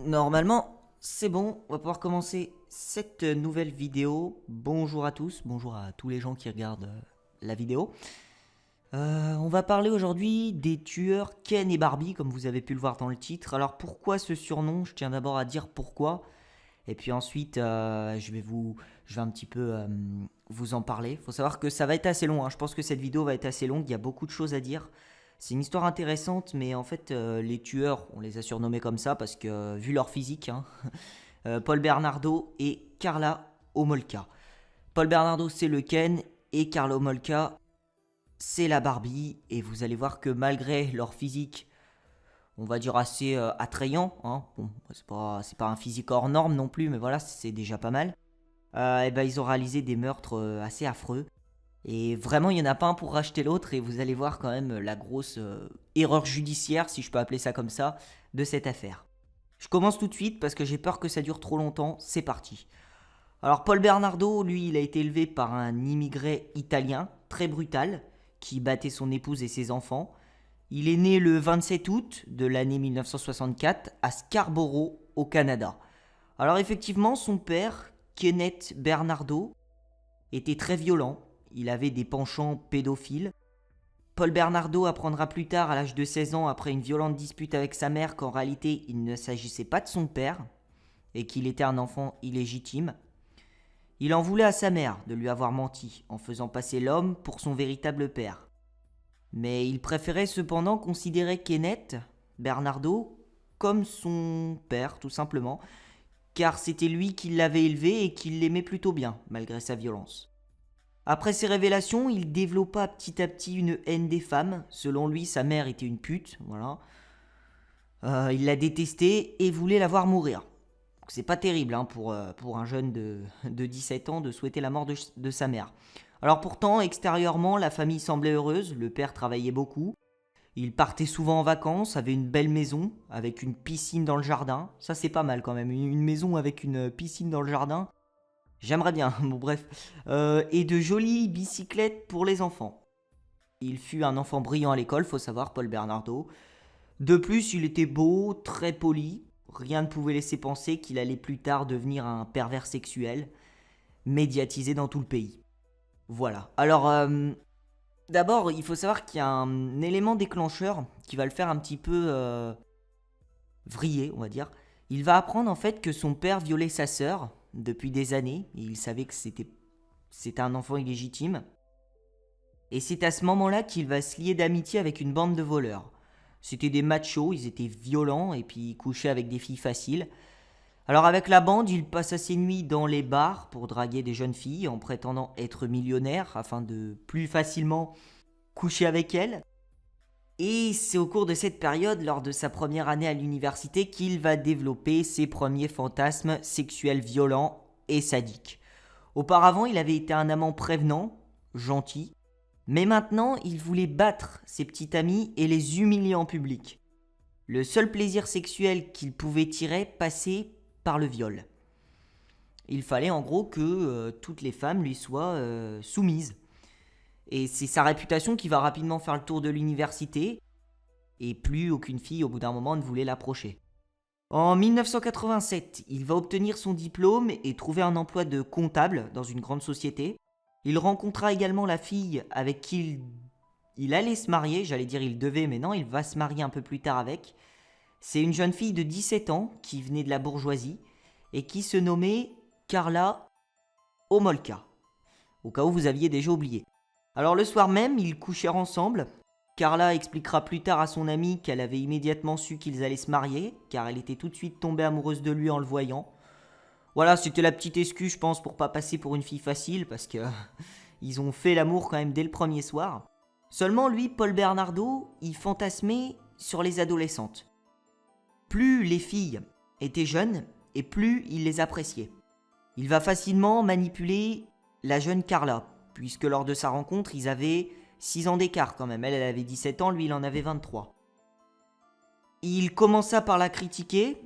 Normalement, c'est bon, on va pouvoir commencer cette nouvelle vidéo. Bonjour à tous, bonjour à tous les gens qui regardent la vidéo. On va parler aujourd'hui des tueurs Ken et Barbie, comme vous avez pu le voir dans le titre. Alors pourquoi ce surnom? Je tiens d'abord à dire pourquoi. Et puis ensuite, je vais un petit peu vous en parler. Il faut savoir que ça va être assez long, hein. Je pense que cette vidéo va être assez longue, il y a beaucoup de choses à dire. C'est une histoire intéressante, mais en fait, les tueurs, on les a surnommés comme ça parce que, vu leur physique, hein, Paul Bernardo et Carla Homolka. Paul Bernardo, c'est le Ken, et Carla Homolka, c'est la Barbie. Et vous allez voir que malgré leur physique, on va dire assez attrayant, hein, bon, c'est pas un physique hors norme non plus, mais voilà, c'est déjà pas mal. Et ben, ils ont réalisé des meurtres assez affreux. Et vraiment, il n'y en a pas un pour racheter l'autre, et vous allez voir quand même la grosse erreur judiciaire, si je peux appeler ça comme ça, de cette affaire. Je commence tout de suite parce que j'ai peur que ça dure trop longtemps, c'est parti. Alors Paul Bernardo, lui, il a été élevé par un immigré italien, très brutal, qui battait son épouse et ses enfants. Il est né le 27 août de l'année 1964 à Scarborough, au Canada. Alors effectivement, son père, Kenneth Bernardo, était très violent. Il avait des penchants pédophiles. Paul Bernardo apprendra plus tard, à l'âge de 16 ans, après une violente dispute avec sa mère, qu'en réalité il ne s'agissait pas de son père et qu'il était un enfant illégitime. Il en voulait à sa mère de lui avoir menti en faisant passer l'homme pour son véritable père. Mais il préférait cependant considérer Kenneth Bernardo comme son père, tout simplement, car c'était lui qui l'avait élevé et qui l'aimait plutôt bien, malgré sa violence. Après ces révélations, il développa petit à petit une haine des femmes. Selon lui, sa mère était une pute, voilà. Il la détestait et voulait la voir mourir. Donc c'est pas terrible, hein, pour un jeune de 17 ans de souhaiter la mort de sa mère. Alors pourtant, extérieurement, la famille semblait heureuse. Le père travaillait beaucoup. Il partait souvent en vacances, avait une belle maison, avec une piscine dans le jardin. Ça c'est pas mal quand même, une maison avec une piscine dans le jardin. J'aimerais bien, bon bref. Et de jolies bicyclettes pour les enfants. Il fut un enfant brillant à l'école, faut savoir, Paul Bernardo. De plus, il était beau, très poli. Rien ne pouvait laisser penser qu'il allait plus tard devenir un pervers sexuel, médiatisé dans tout le pays. Voilà. Alors, d'abord, il faut savoir qu'il y a un élément déclencheur qui va le faire un petit peu vriller, on va dire. Il va apprendre en fait que son père violait sa sœur depuis des années. Et il savait que c'était un enfant illégitime. Et c'est à ce moment-là qu'il va se lier d'amitié avec une bande de voleurs. C'était des machos, ils étaient violents et puis ils couchaient avec des filles faciles. Alors avec la bande, il passa ses nuits dans les bars pour draguer des jeunes filles en prétendant être millionnaire afin de plus facilement coucher avec elles. Et c'est au cours de cette période, lors de sa première année à l'université, qu'il va développer ses premiers fantasmes sexuels violents et sadiques. Auparavant, il avait été un amant prévenant, gentil, mais maintenant, il voulait battre ses petits amis et les humilier en public. Le seul plaisir sexuel qu'il pouvait tirer passait par le viol. Il fallait en gros que toutes les femmes lui soient soumises. Et c'est sa réputation qui va rapidement faire le tour de l'université, et plus aucune fille au bout d'un moment ne voulait l'approcher. En 1987, il va obtenir son diplôme et trouver un emploi de comptable dans une grande société. Il rencontra également la fille avec qui il allait se marier, j'allais dire il devait, mais non, il va se marier un peu plus tard avec. C'est une jeune fille de 17 ans qui venait de la bourgeoisie et qui se nommait Carla Homolka, au cas où vous aviez déjà oublié. Alors le soir même, ils couchèrent ensemble. Carla expliquera plus tard à son amie qu'elle avait immédiatement su qu'ils allaient se marier, car elle était tout de suite tombée amoureuse de lui en le voyant. Voilà, c'était la petite excuse, je pense, pour pas passer pour une fille facile, parce que ils ont fait l'amour quand même dès le premier soir. Seulement lui, Paul Bernardo, il fantasmait sur les adolescentes. Plus les filles étaient jeunes, et plus il les appréciait. Il va facilement manipuler la jeune Carla, puisque lors de sa rencontre, ils avaient 6 ans d'écart quand même. Elle avait 17 ans, lui il en avait 23. Il commença par la critiquer,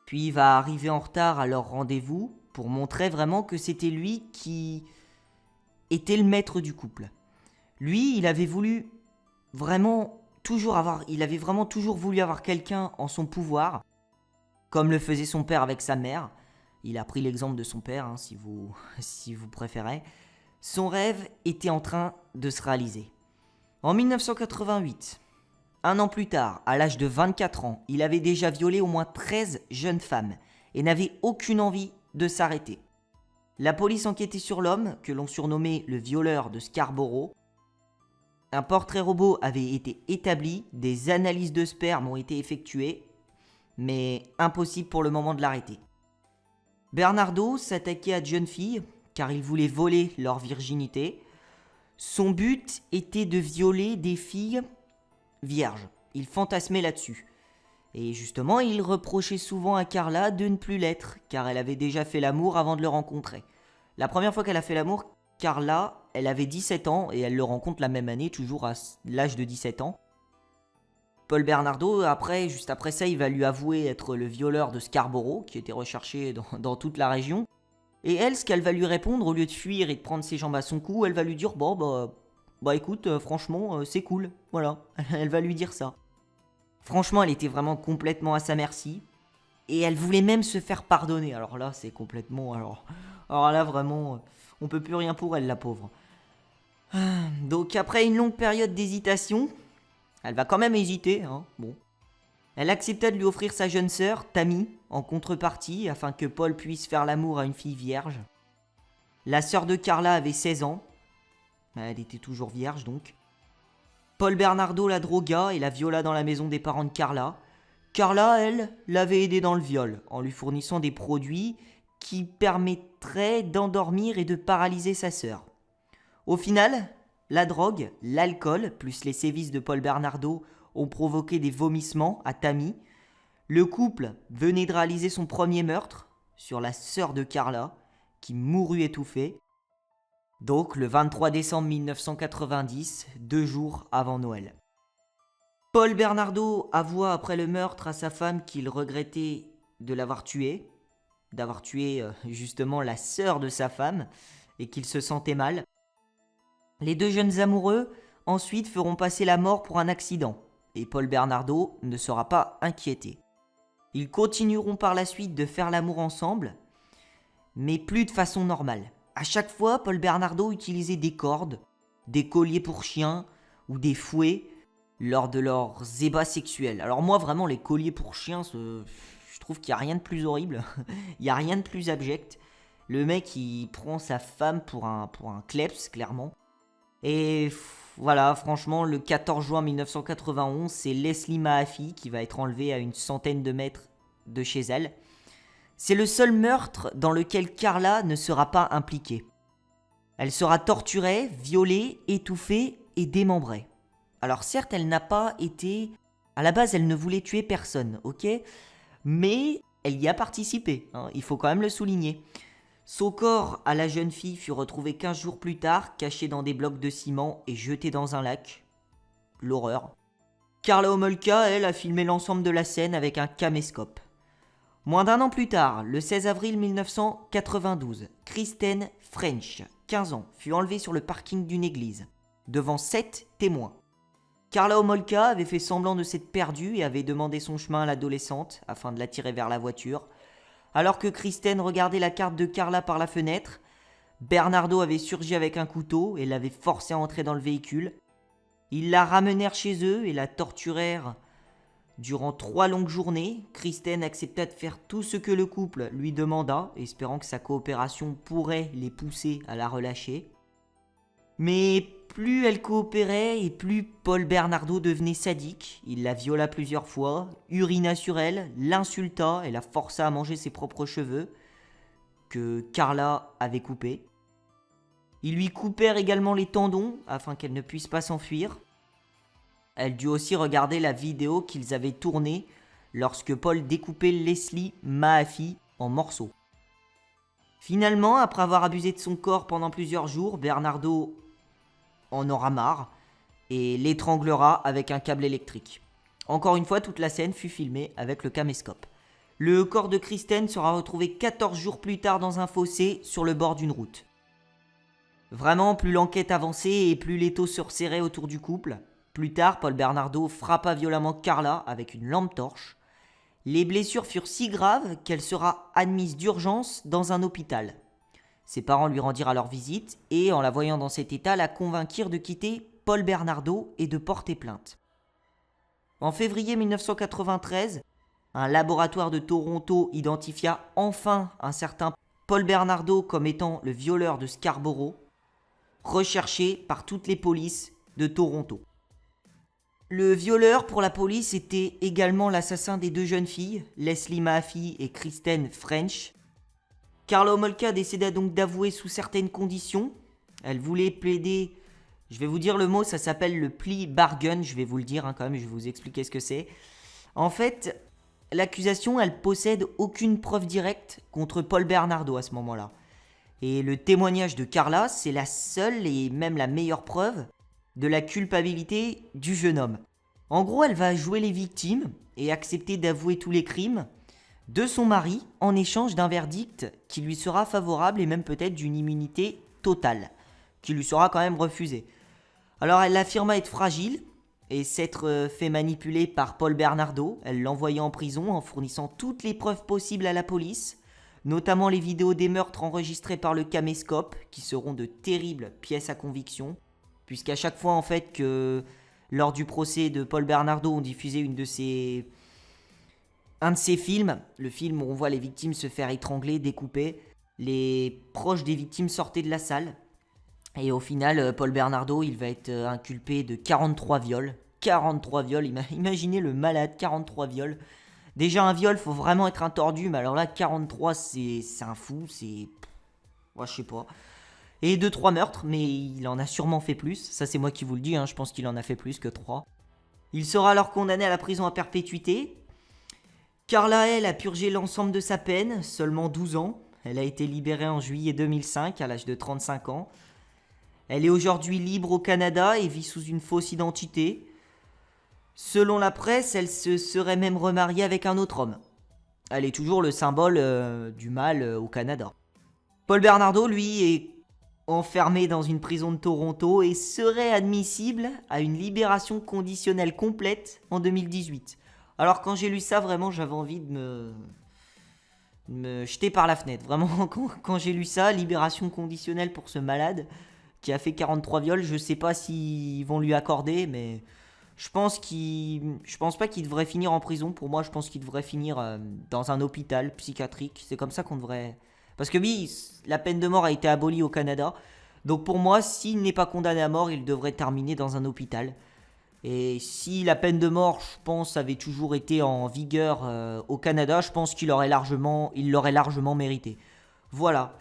puis il va arriver en retard à leur rendez-vous pour montrer vraiment que c'était lui qui était le maître du couple. Lui, il avait vraiment toujours voulu avoir quelqu'un en son pouvoir. comme le faisait son père avec sa mère. Il a pris l'exemple de son père, hein, si vous préférez. Son rêve était en train de se réaliser. En 1988, un an plus tard, à l'âge de 24 ans, il avait déjà violé au moins 13 jeunes femmes et n'avait aucune envie de s'arrêter. La police enquêtait sur l'homme, que l'on surnommait le violeur de Scarborough. Un portrait robot avait été établi, des analyses de sperme ont été effectuées, mais impossible pour le moment de l'arrêter. Bernardo s'attaquait à de jeunes filles, car il voulait voler leur virginité. Son but était de violer des filles vierges. Il fantasmait là-dessus. Et justement, il reprochait souvent à Carla de ne plus l'être, car elle avait déjà fait l'amour avant de le rencontrer. La première fois qu'elle a fait l'amour, Carla, elle avait 17 ans et elle le rencontre la même année, toujours à l'âge de 17 ans. Paul Bernardo, juste après ça, il va lui avouer être le violeur de Scarborough, qui était recherché dans toute la région. Et elle, ce qu'elle va lui répondre, au lieu de fuir et de prendre ses jambes à son cou, elle va lui dire « Bon, bah écoute, franchement, c'est cool. » Voilà, elle va lui dire ça. Franchement, elle était vraiment complètement à sa merci. Et elle voulait même se faire pardonner. Alors là, c'est complètement... Alors là, vraiment, on peut plus rien pour elle, la pauvre. Donc après une longue période d'hésitation, elle va quand même hésiter, hein, bon. Elle accepta de lui offrir sa jeune sœur, Tammy, en contrepartie, afin que Paul puisse faire l'amour à une fille vierge. La sœur de Carla avait 16 ans. Elle était toujours vierge, donc. Paul Bernardo la drogua et la viola dans la maison des parents de Carla. Carla, elle, l'avait aidé dans le viol, en lui fournissant des produits qui permettraient d'endormir et de paralyser sa sœur. Au final, la drogue, l'alcool, plus les sévices de Paul Bernardo ont provoqué des vomissements à Tammy. Le couple venait de réaliser son premier meurtre sur la sœur de Carla, qui mourut étouffée. Donc le 23 décembre 1990, 2 jours avant Noël. Paul Bernardo avoua après le meurtre à sa femme qu'il regrettait de l'avoir tuée, d'avoir tué justement la sœur de sa femme, et qu'il se sentait mal. Les deux jeunes amoureux ensuite feront passer la mort pour un accident, et Paul Bernardo ne sera pas inquiété. Ils continueront par la suite de faire l'amour ensemble, mais plus de façon normale. À chaque fois, Paul Bernardo utilisait des cordes, des colliers pour chiens ou des fouets lors de leurs ébats sexuels. Alors moi, vraiment, les colliers pour chiens, je trouve qu'il n'y a rien de plus horrible. Il n'y a rien de plus abject. Le mec, il prend sa femme pour un kleps, clairement. Et voilà, franchement, le 14 juin 1991, c'est Leslie Mahaffey qui va être enlevée à une centaine de mètres de chez elle. C'est le seul meurtre dans lequel Carla ne sera pas impliquée. Elle sera torturée, violée, étouffée et démembrée. Alors certes, elle n'a pas été... À la base, elle ne voulait tuer personne, ok ? Mais elle y a participé, hein, il faut quand même le souligner. Son corps à la jeune fille fut retrouvé 15 jours plus tard, caché dans des blocs de ciment et jeté dans un lac. L'horreur. Carla Homolka, elle, a filmé l'ensemble de la scène avec un caméscope. Moins d'un an plus tard, le 16 avril 1992, Kristen French, 15 ans, fut enlevée sur le parking d'une église, devant 7 témoins. Carla Homolka avait fait semblant de s'être perdue et avait demandé son chemin à l'adolescente afin de l'attirer vers la voiture. Alors que Kristen regardait la carte de Carla par la fenêtre, Bernardo avait surgi avec un couteau et l'avait forcée à entrer dans le véhicule. Ils la ramenèrent chez eux et la torturèrent. Durant 3 longues journées, Kristen accepta de faire tout ce que le couple lui demanda, espérant que sa coopération pourrait les pousser à la relâcher. Mais plus elle coopérait et plus Paul Bernardo devenait sadique. Il la viola plusieurs fois, urina sur elle, l'insulta et la força à manger ses propres cheveux, que Carla avait coupés. Ils lui coupèrent également les tendons afin qu'elle ne puisse pas s'enfuir. Elle dut aussi regarder la vidéo qu'ils avaient tournée lorsque Paul découpait Leslie Mahaffey en morceaux. Finalement, après avoir abusé de son corps pendant plusieurs jours, Bernardo en aura marre et l'étranglera avec un câble électrique. Encore une fois, toute la scène fut filmée avec le caméscope. Le corps de Kristen sera retrouvé 14 jours plus tard dans un fossé sur le bord d'une route. Vraiment, plus l'enquête avançait et plus l'étau se resserrait autour du couple. Plus tard, Paul Bernardo frappa violemment Carla avec une lampe torche. Les blessures furent si graves qu'elle sera admise d'urgence dans un hôpital. Ses parents lui rendirent alors visite et, en la voyant dans cet état, la convainquirent de quitter Paul Bernardo et de porter plainte. En février 1993, un laboratoire de Toronto identifia enfin un certain Paul Bernardo comme étant le violeur de Scarborough, recherché par toutes les polices de Toronto. Le violeur pour la police était également l'assassin des 2 jeunes filles, Leslie Mahaffey et Kristen French. Karla Homolka décida donc d'avouer sous certaines conditions. Elle voulait plaider, je vais vous dire le mot, ça s'appelle le plea bargain, je vais vous le dire quand même, je vais vous expliquer ce que c'est. En fait, l'accusation, elle possède aucune preuve directe contre Paul Bernardo à ce moment-là. Et le témoignage de Karla, c'est la seule et même la meilleure preuve de la culpabilité du jeune homme. En gros, elle va jouer les victimes et accepter d'avouer tous les crimes de son mari en échange d'un verdict qui lui sera favorable et même peut-être d'une immunité totale, qui lui sera quand même refusée. Alors elle affirma être fragile et s'être fait manipuler par Paul Bernardo. Elle l'envoyait en prison en fournissant toutes les preuves possibles à la police, notamment les vidéos des meurtres enregistrés par le caméscope, qui seront de terribles pièces à conviction, puisqu'à chaque fois en fait que lors du procès de Paul Bernardo on diffusait un de ses films, le film où on voit les victimes se faire étrangler, découper, les proches des victimes sortaient de la salle. Et au final, Paul Bernardo, il va être inculpé de 43 viols. 43 viols, imaginez le malade, 43 viols. Déjà un viol, faut vraiment être un tordu, mais alors là, 43, c'est un fou, c'est... Ouais, je sais pas. Et 2-3 meurtres, mais il en a sûrement fait plus. Ça, c'est moi qui vous le dis, je pense qu'il en a fait plus que 3. Il sera alors condamné à la prison à perpétuité. Karla, elle, a purgé l'ensemble de sa peine, seulement 12 ans. Elle a été libérée en juillet 2005, à l'âge de 35 ans. Elle est aujourd'hui libre au Canada et vit sous une fausse identité. Selon la presse, elle se serait même remariée avec un autre homme. Elle est toujours le symbole du mal au Canada. Paul Bernardo, lui, est enfermé dans une prison de Toronto et serait admissible à une libération conditionnelle complète en 2018. Alors quand j'ai lu ça, vraiment, j'avais envie de me jeter par la fenêtre. Vraiment, quand j'ai lu ça, libération conditionnelle pour ce malade qui a fait 43 viols, je sais pas s'ils vont lui accorder, mais je pense pas qu'il devrait finir en prison. Pour moi, je pense qu'il devrait finir dans un hôpital psychiatrique. C'est comme ça qu'on devrait... Parce que oui, la peine de mort a été abolie au Canada. Donc pour moi, s'il n'est pas condamné à mort, il devrait terminer dans un hôpital. Et si la peine de mort, je pense, avait toujours été en vigueur au Canada, je pense qu'il l'aurait largement mérité. Voilà.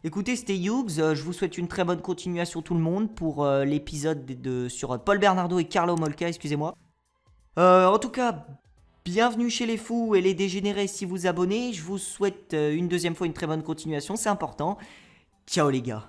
Écoutez, c'était Hughes, je vous souhaite une très bonne continuation tout le monde pour l'épisode sur Paul Bernardo et Karla Homolka, excusez-moi. En tout cas, bienvenue chez les fous et les dégénérés si vous abonnez. Je vous souhaite une deuxième fois une très bonne continuation, c'est important. Ciao les gars.